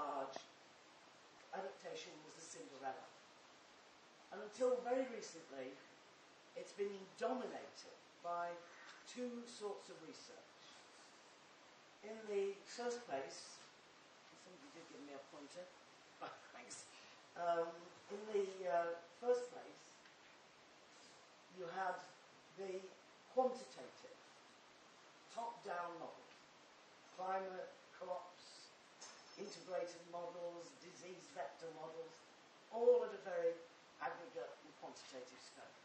large, adaptation was the Cinderella. And until very recently, it's been dominated by two sorts of research. In the first place, somebody did give me a pointer. Thanks. In the first place, you had the quantitative, top-down model, climate, crops, integrated models, disease vector models, all at a very aggregate and quantitative scope.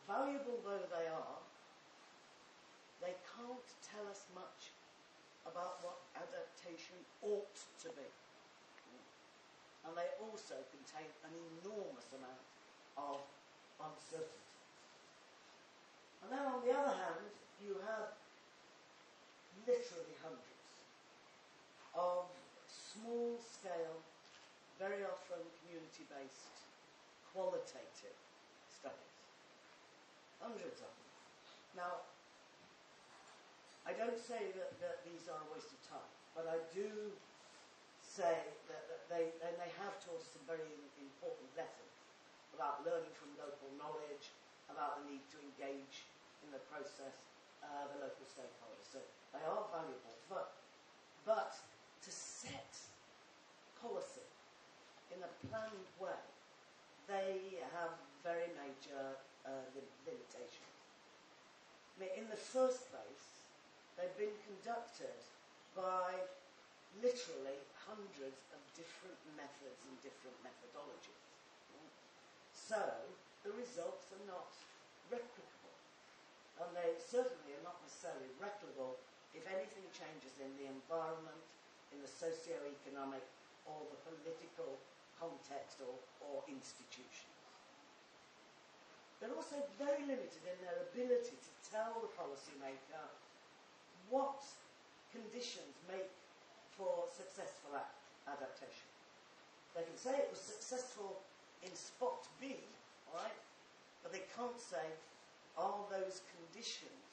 Valuable though they are, they can't tell us much about what adaptation ought to be. And they also contain an enormous amount of uncertainty. And then on the other hand, you have literally hundreds of small-scale, very often community-based, qualitative studies. Hundreds of them. Now, I don't say that these are a waste of time, but I do say that they have taught us some very important lessons about learning from local knowledge, about the need to engage in the process, the local stakeholders. So they are valuable, but to set policy in a planned way, they have very major limitations. I mean, in the first place, they've been conducted by literally hundreds of different methods and different methodologies. So, the results are not replicable. And they certainly are not necessarily replicable if anything changes in the environment, in the socio-economic or the political context or institutions. They're also very limited in their ability to tell the policymaker what conditions make for successful adaptation. They can say it was successful in spot B, right? But they can't say, are those conditions,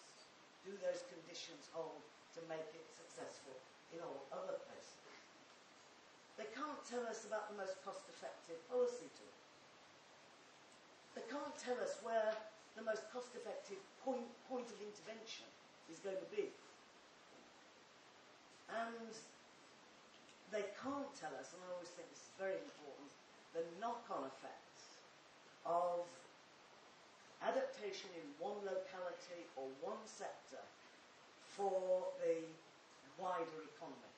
do those conditions hold to make it successful in all other places? They can't tell us about the most cost-effective policy tool. They can't tell us where the most cost-effective point of intervention is going to be. And they can't tell us, and I always think this is very important, the knock-on effects of adaptation in one locality or one sector for the wider economy.